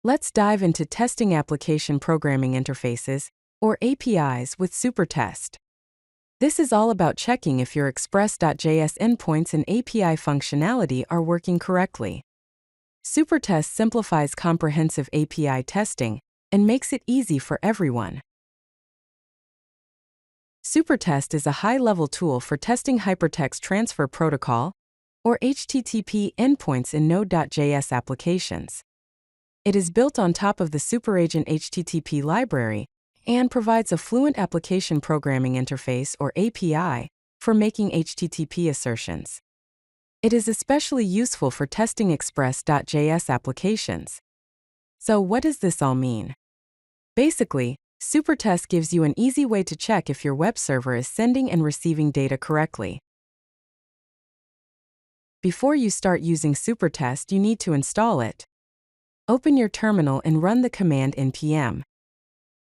Let's dive into testing application programming interfaces, or APIs, with Supertest. This is all about checking if your Express.js endpoints and API functionality are working correctly. Supertest simplifies comprehensive API testing and makes it easy for everyone. Supertest is a high-level tool for testing Hypertext Transfer Protocol, or HTTP, endpoints in Node.js applications. It is built on top of the SuperAgent HTTP library and provides a fluent application programming interface, or API, for making HTTP assertions. It is especially useful for testing Express.js applications. So what does this all mean? Basically, Supertest gives you an easy way to check if your web server is sending and receiving data correctly. Before you start using Supertest, you need to install it. Open your terminal and run the command npm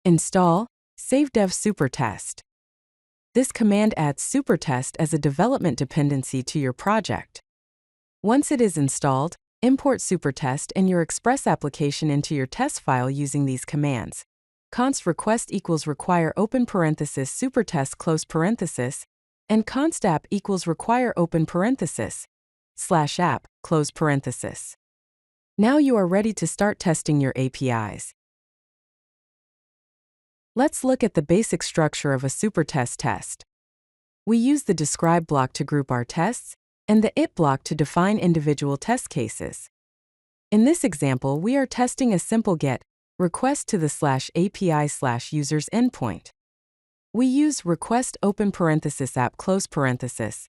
install savedev supertest. This command adds Supertest as a development dependency to your project. Once it is installed, import Supertest and your Express application into your test file using these commands. Const request equals require open parenthesis supertest close parenthesis, and const app equals require open parenthesis /app close parenthesis. Now you are ready to start testing your APIs. Let's look at the basic structure of a Supertest test. We use the describe block to group our tests, and the it block to define individual test cases. In this example, we are testing a simple GET request to the /API/users endpoint. We use request open parenthesis app close parenthesis,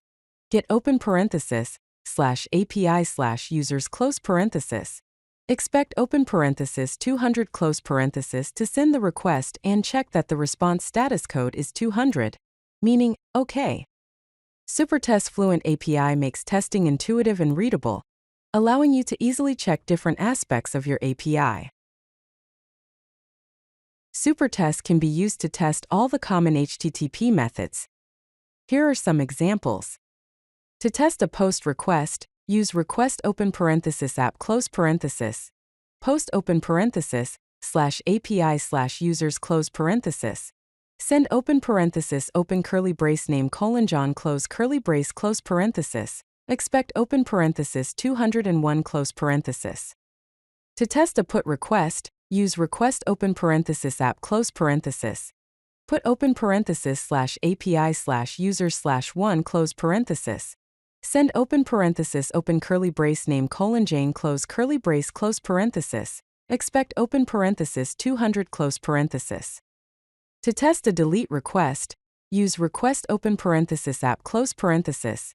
get open parenthesis /API/users close parenthesis, expect open parenthesis 200 close parenthesis to send the request and check that the response status code is 200, meaning OK. Supertest Fluent API makes testing intuitive and readable, allowing you to easily check different aspects of your API. Supertest can be used to test all the common HTTP methods. Here are some examples. To test a POST request, use request open parenthesis app close parenthesis, post open parenthesis /API/users close parenthesis, send open parenthesis open curly brace name :John close curly brace close parenthesis, expect open parenthesis 201 close parenthesis. To test a put request, use request open parenthesis app close parenthesis, put open parenthesis /API/users/1 close parenthesis, send open parenthesis open curly brace name :Jane close curly brace close parenthesis, expect open parenthesis 200 close parenthesis. To test a delete request, use request open parenthesis app close parenthesis,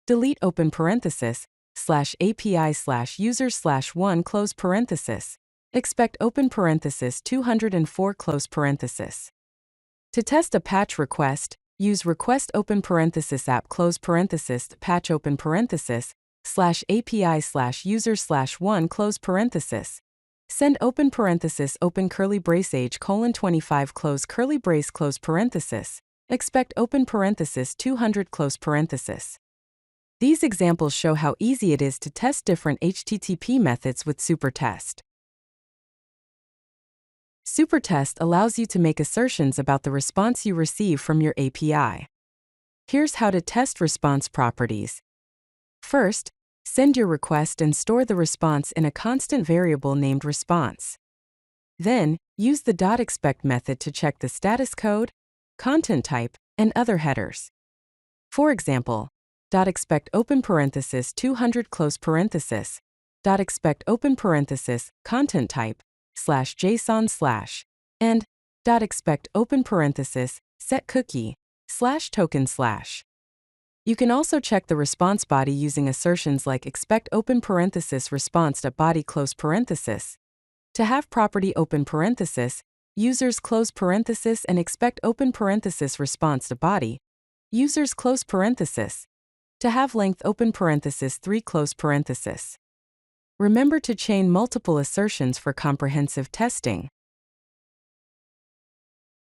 delete open parenthesis /API/users/1 close parenthesis, expect open parenthesis 204 close parenthesis. To test a patch request, use request open parenthesis app close parenthesis patch open parenthesis /API/users/1 close parenthesis, send open parenthesis open curly brace age :25 close curly brace close parenthesis, expect open parenthesis 200 close parenthesis. These examples show how easy it is to test different HTTP methods with Supertest. Supertest allows you to make assertions about the response you receive from your API. Here's how to test response properties. First, send your request and store the response in a constant variable named response. Then, use the .expect method to check the status code, content type, and other headers. For example, .expect open parenthesis 200 close parenthesis, .expect open parenthesis content type /JSON/ and .expect open parenthesis set cookie /token/. You can also check the response body using assertions like expect open parenthesis response.body close parenthesis. To have property open parenthesis, users close parenthesis and expect open parenthesis response.body, users close parenthesis. To have length open parenthesis 3 close parenthesis. Remember to chain multiple assertions for comprehensive testing.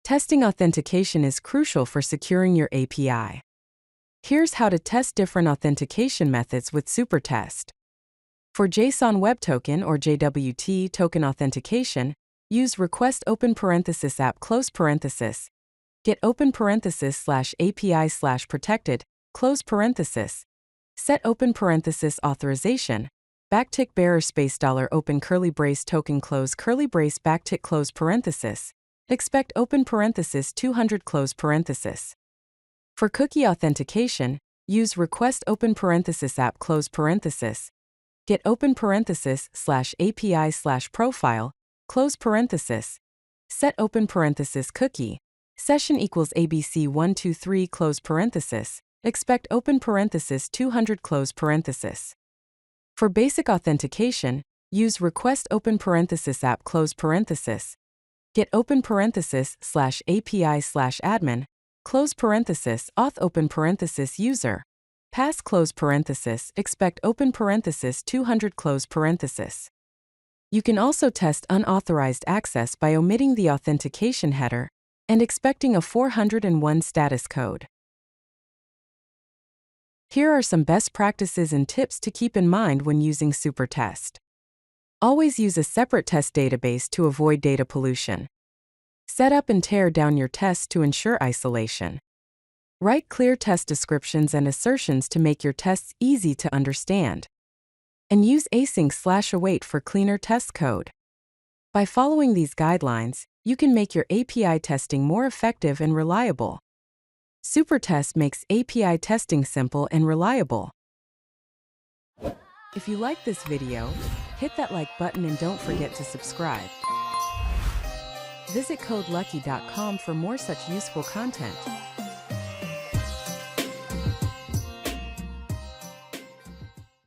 Testing authentication is crucial for securing your API. Here's how to test different authentication methods with Supertest. For JSON Web Token or JWT token authentication, use request open parenthesis app close parenthesis. Get open parenthesis / API / protected, close parenthesis. Set open parenthesis authorization. Backtick bearer space $open curly brace token close curly brace backtick close parenthesis. Expect open parenthesis 200 close parenthesis. For cookie authentication, use request open parenthesis app close parenthesis. Get open parenthesis / API / profile, close parenthesis. Set open parenthesis cookie. Session equals ABC123 close parenthesis. Expect open parenthesis 200 close parenthesis. For basic authentication, use request open parenthesis app close parenthesis. Get open parenthesis / API / admin, close parenthesis auth open parenthesis user. Pass close parenthesis, expect open parenthesis 200 close parenthesis. You can also test unauthorized access by omitting the authentication header and expecting a 401 status code. Here are some best practices and tips to keep in mind when using Supertest. Always use a separate test database to avoid data pollution. Set up and tear down your tests to ensure isolation. Write clear test descriptions and assertions to make your tests easy to understand. And use async/await for cleaner test code. By following these guidelines, you can make your API testing more effective and reliable. Supertest makes API testing simple and reliable. If you like this video, hit that like button and don't forget to subscribe. Visit CodeLucky.com for more such useful content.